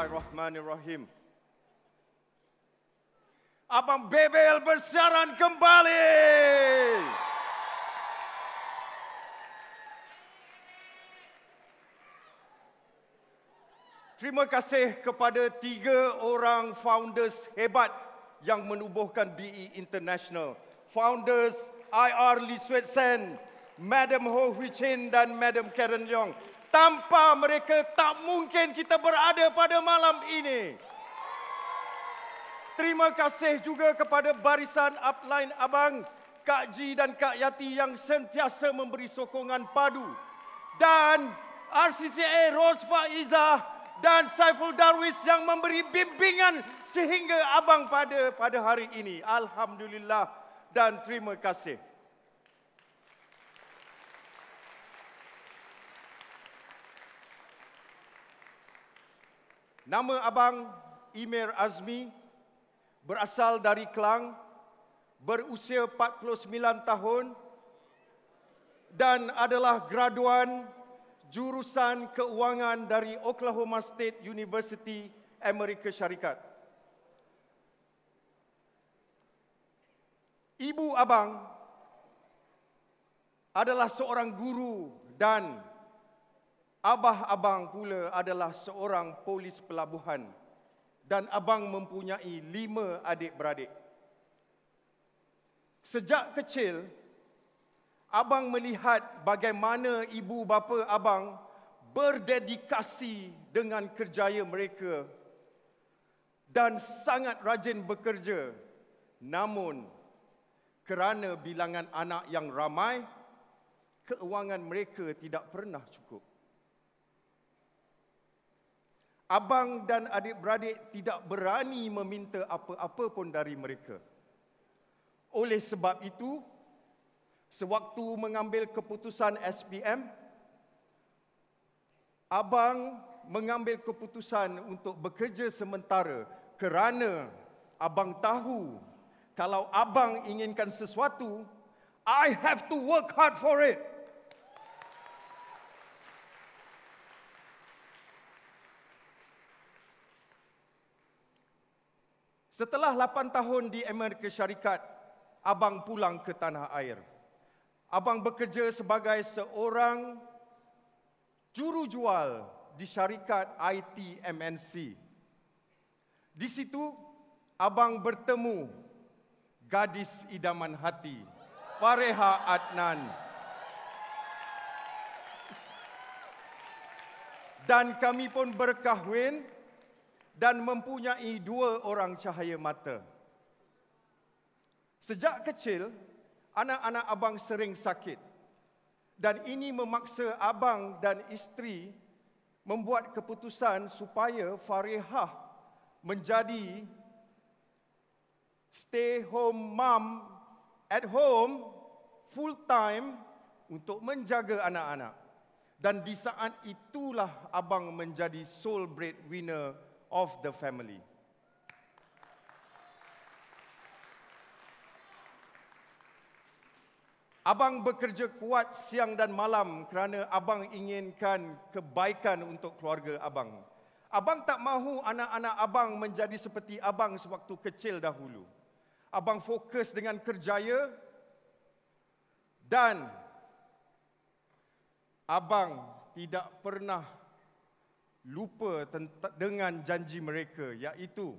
Bismillahirrahmanirrahim. Abang Bebel bersiaran kembali. Terima kasih kepada 3 orang founders hebat yang menubuhkan BE International. Founders IR Lee Swet Sen, Madam Ho Hui Chin dan Madam Karen Leong. Tanpa mereka tak mungkin kita berada pada malam ini. Terima kasih juga kepada barisan upline abang, Kak Ji dan Kak Yati yang sentiasa memberi sokongan padu. Dan RCCA Ros Faizah dan Saiful Darwis yang memberi bimbingan sehingga abang pada hari ini. Alhamdulillah dan terima kasih. Nama abang Emir Azmi, berasal dari Kelang, berusia 49 tahun dan adalah graduan jurusan keuangan dari Oklahoma State University, Amerika Syarikat. Ibu abang adalah seorang guru dan abah abang pula adalah seorang polis pelabuhan dan abang mempunyai 5 adik-beradik. Sejak kecil, abang melihat bagaimana ibu bapa abang berdedikasi dengan kerjaya mereka dan sangat rajin bekerja. Namun, kerana bilangan anak yang ramai, keuangan mereka tidak pernah cukup. Abang dan adik-beradik tidak berani meminta apa-apa pun dari mereka. Oleh sebab itu, sewaktu mengambil keputusan SPM, abang mengambil keputusan untuk bekerja sementara kerana abang tahu kalau abang inginkan sesuatu, I have to work hard for it. Setelah 8 tahun di Amerika Syarikat, abang pulang ke tanah air. Abang bekerja sebagai seorang jurujual di syarikat IT MNC. Di situ, abang bertemu gadis idaman hati, Fareha Adnan. Dan kami pun berkahwin dan mempunyai 2 orang cahaya mata. Sejak kecil, anak-anak abang sering sakit. Dan ini memaksa abang dan isteri membuat keputusan supaya Farehah menjadi stay home mom at home full time untuk menjaga anak-anak. Dan di saat itulah abang menjadi sole breadwinner of the family. Abang bekerja kuat siang dan malam kerana abang inginkan kebaikan untuk keluarga abang. Abang tak mahu anak-anak abang menjadi seperti abang sewaktu kecil dahulu. Abang fokus dengan kerjaya dan abang tidak pernah lupa dengan janji mereka, iaitu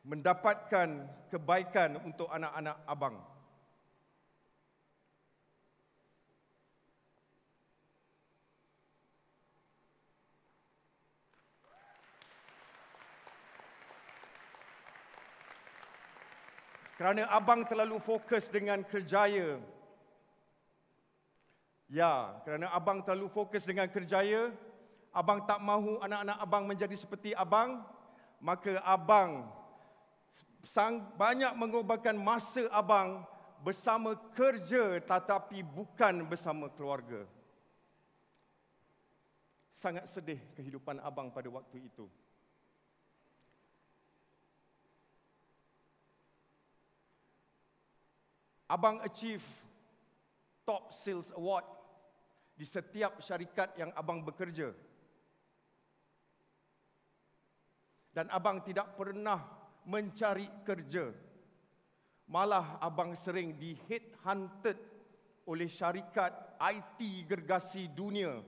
mendapatkan kebaikan untuk anak-anak abang. Kerana abang terlalu fokus dengan kerjaya, kerana abang terlalu fokus dengan kerjaya, abang tak mahu anak-anak abang menjadi seperti abang, maka abang banyak mengorbankan masa abang bersama kerja tetapi bukan bersama keluarga. Sangat sedih kehidupan abang pada waktu itu. Abang achieve Top Sales Award di setiap syarikat yang abang bekerja. Dan abang tidak pernah mencari kerja. Malah abang sering di-headhunted oleh syarikat IT gergasi dunia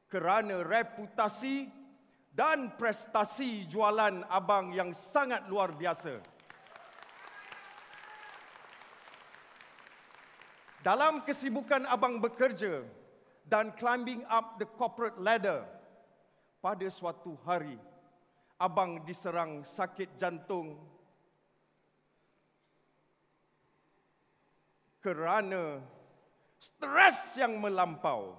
kerana reputasi dan prestasi jualan abang yang sangat luar biasa. Dalam kesibukan abang bekerja dan climbing up the corporate ladder, pada suatu hari, abang diserang sakit jantung kerana stres yang melampau.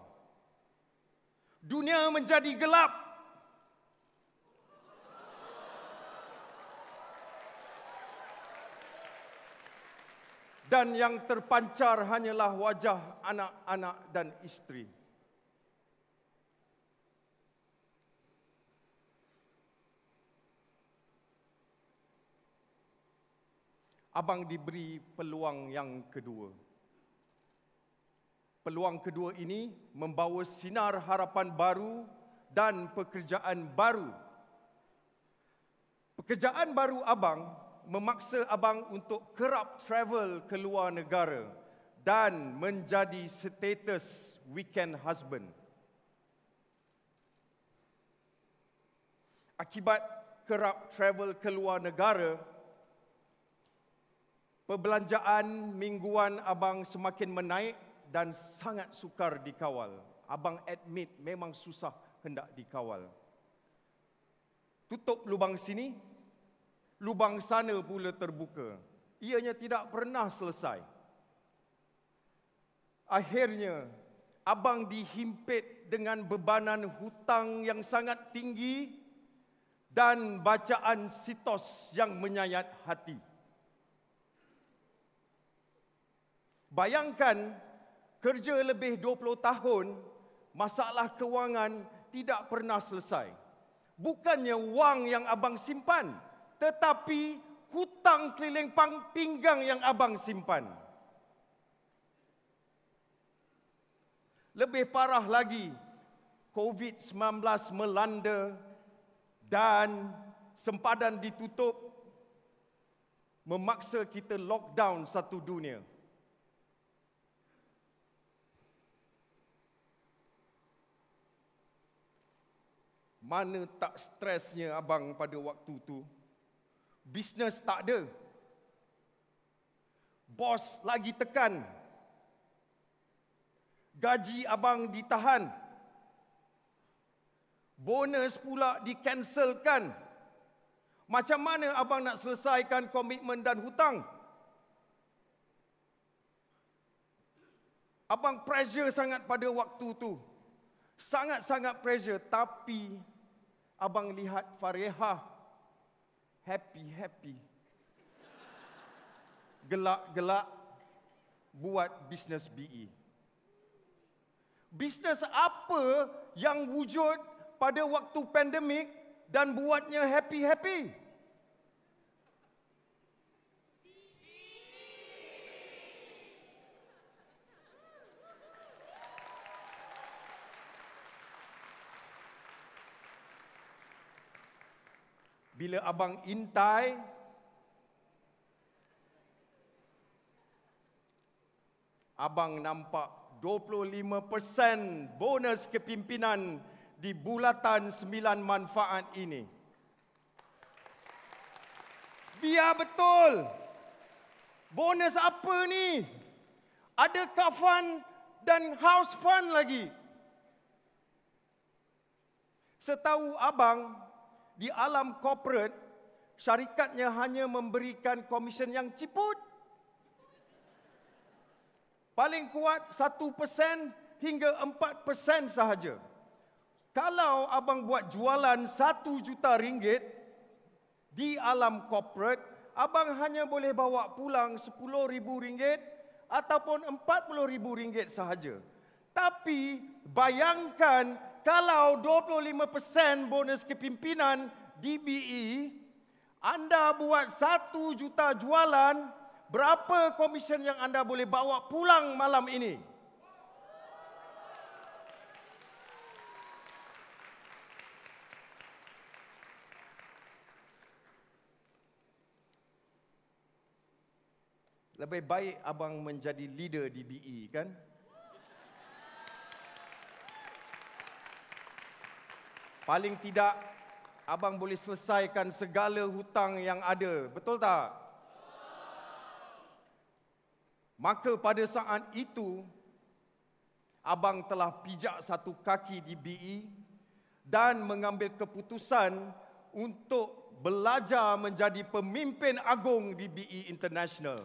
Dunia menjadi gelap. Dan yang terpancar hanyalah wajah anak-anak dan isteri. Abang diberi peluang yang kedua. Peluang kedua ini membawa sinar harapan baru dan pekerjaan baru. Pekerjaan baru abang memaksa abang untuk kerap travel ke luar negara dan menjadi status weekend husband. Akibat kerap travel ke luar negara, perbelanjaan mingguan abang semakin menaik dan sangat sukar dikawal. Abang admit memang susah hendak dikawal. Tutup lubang sini, lubang sana pula terbuka. Ianya tidak pernah selesai. Akhirnya, abang dihimpit dengan bebanan hutang yang sangat tinggi dan bacaan sitos yang menyayat hati. Bayangkan, kerja lebih 20 tahun, masalah kewangan tidak pernah selesai. Bukannya wang yang abang simpan, tetapi hutang keliling pinggang yang abang simpan. Lebih parah lagi, COVID-19 melanda dan sempadan ditutup, memaksa kita lockdown satu dunia. Mana tak stresnya abang pada waktu tu? Bisnes tak ada. Bos lagi tekan. Gaji abang ditahan. Bonus pula dikanselkan. Macam mana abang nak selesaikan komitmen dan hutang? Abang pressure sangat pada waktu tu. Sangat-sangat pressure, tapi abang lihat Farehah happy-happy. Gelak-gelak buat bisnes BE. Bisnes apa yang wujud pada waktu pandemik dan buatnya happy-happy? Bila abang intai, abang nampak 25% bonus kepimpinan di bulatan 9 manfaat ini. Biar betul. Bonus apa ni? Ada car fund dan house fund lagi. Setahu abang, di alam corporate, syarikatnya hanya memberikan komisen yang ciput. Paling kuat 1% hingga 4% sahaja. Kalau abang buat jualan 1 juta ringgit di alam corporate, abang hanya boleh bawa pulang 10 ribu ringgit ataupun 40 ribu ringgit sahaja. Tapi bayangkan kalau 25% bonus kepimpinan di BE, anda buat 1 juta jualan, berapa komisen yang anda boleh bawa pulang malam ini? lebih baik abang menjadi leader di BE, kan? Paling tidak, abang boleh selesaikan segala hutang yang ada. Betul tak? Maka pada saat itu, abang telah pijak satu kaki di BE dan mengambil keputusan untuk belajar menjadi pemimpin agung di BE International.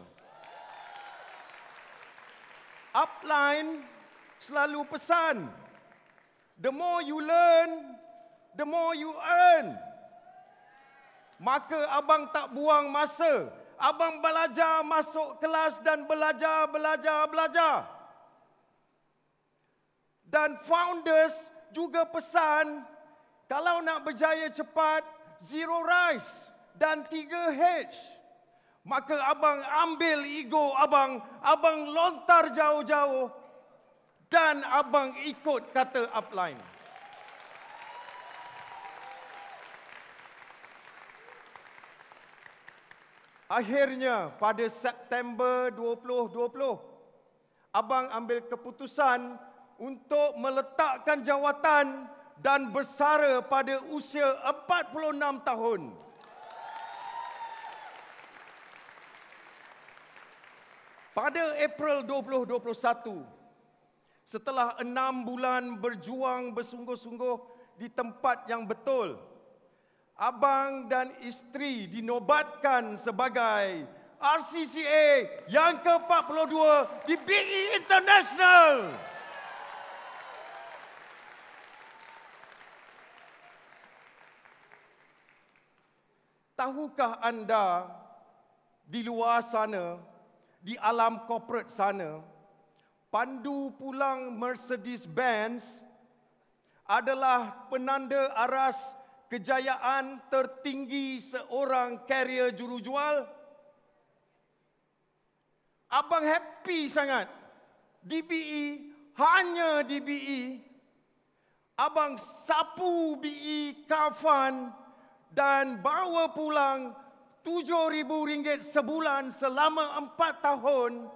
Upline selalu pesan, the more you learn, the more you earn. Maka abang tak buang masa. Abang belajar masuk kelas dan belajar. Dan founders juga pesan, kalau nak berjaya cepat, 0 rise dan 3 H. Maka abang ambil ego abang lontar jauh-jauh dan abang ikut kata upline. Akhirnya pada September 2020, abang ambil keputusan untuk meletakkan jawatan dan bersara pada usia 46 tahun. Pada April 2021, setelah 6 bulan berjuang bersungguh-sungguh di tempat yang betul, abang dan isteri dinobatkan sebagai RCCA yang ke-42 di BE International. Tahukah anda, di luar sana, di alam korporat sana, pandu pulang Mercedes-Benz adalah penanda aras kejayaan tertinggi seorang karier jurujual? Abang happy sangat. Di BE, hanya di BE, abang sapu BE kafan dan bawa pulang RM7,000 sebulan selama 4 tahun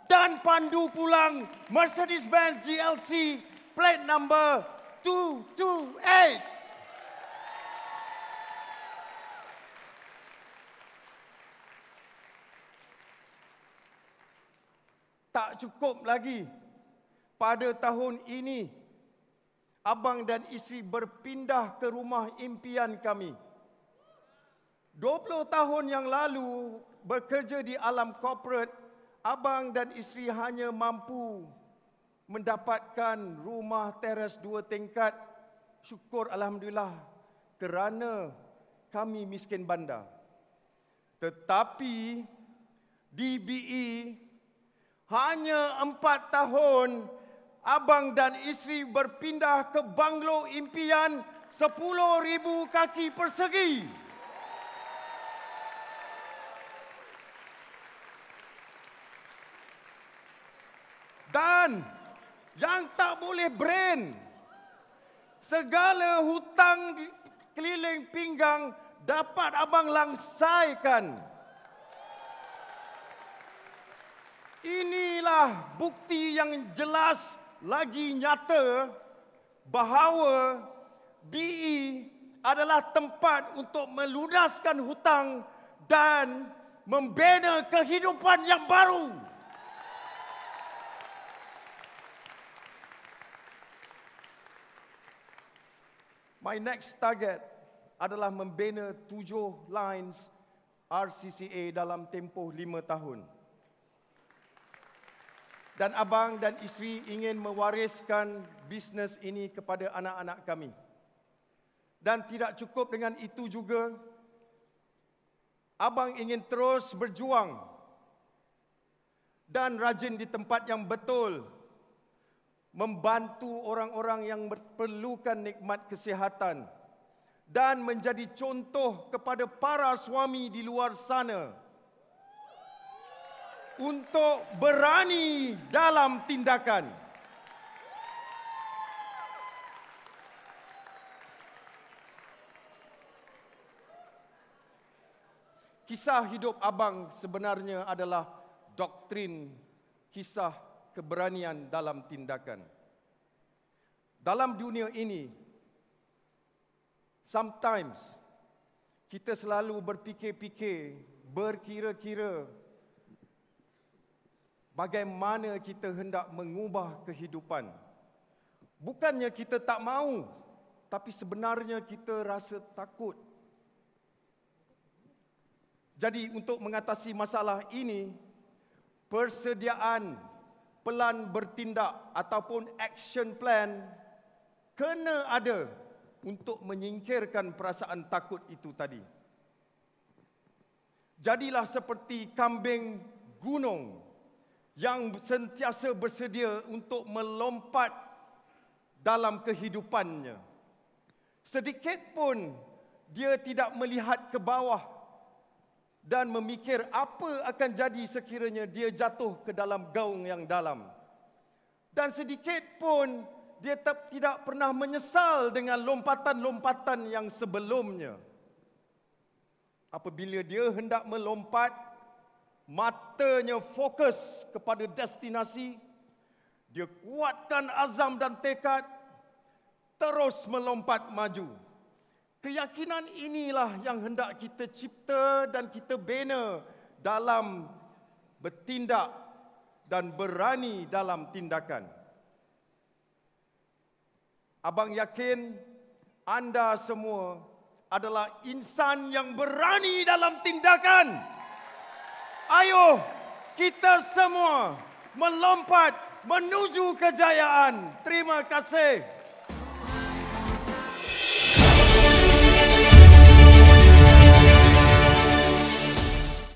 dan pandu pulang Mercedes-Benz GLC plate number 228. Tak cukup lagi. Pada tahun ini, abang dan isteri berpindah ke rumah impian kami. 20 tahun yang lalu, bekerja di alam korporat, abang dan isteri hanya mampu mendapatkan rumah teras 2 tingkat. Syukur Alhamdulillah kerana kami miskin bandar. Tetapi di BE, hanya 4 tahun, abang dan isteri berpindah ke banglo impian 10,000 kaki persegi. Dan yang tak boleh brain, segala hutang di keliling pinggang dapat abang langsaikan. Inilah bukti yang jelas lagi nyata bahawa BE adalah tempat untuk melunaskan hutang dan membina kehidupan yang baru. My next target adalah membina 7 lines RCCA dalam tempoh 5 tahun. Dan abang dan isteri ingin mewariskan bisnes ini kepada anak-anak kami. Dan tidak cukup dengan itu juga, abang ingin terus berjuang dan rajin di tempat yang betul, membantu orang-orang yang memerlukan nikmat kesihatan dan menjadi contoh kepada para suami di luar sana untuk berani dalam tindakan. Kisah hidup abang sebenarnya adalah doktrin kisah keberanian dalam tindakan. Dalam dunia ini, sometimes kita selalu berfikir-fikir, berkira-kira bagaimana kita hendak mengubah kehidupan. Bukannya kita tak mahu, tapi sebenarnya kita rasa takut. Jadi untuk mengatasi masalah ini, persediaan pelan bertindak ataupun action plan kena ada untuk menyingkirkan perasaan takut itu tadi. Jadilah seperti kambing gunung yang sentiasa bersedia untuk melompat dalam kehidupannya. Sedikit pun dia tidak melihat ke bawah dan memikir apa akan jadi sekiranya dia jatuh ke dalam gaung yang dalam. Dan sedikit pun dia tidak pernah menyesal dengan lompatan-lompatan yang sebelumnya. Apabila dia hendak melompat, matanya fokus kepada destinasi, dia kuatkan azam dan tekad, terus melompat maju. Keyakinan inilah yang hendak kita cipta dan kita bina dalam bertindak dan berani dalam tindakan. Abang yakin anda semua adalah insan yang berani dalam tindakan. Ayo kita semua melompat menuju kejayaan. Terima kasih.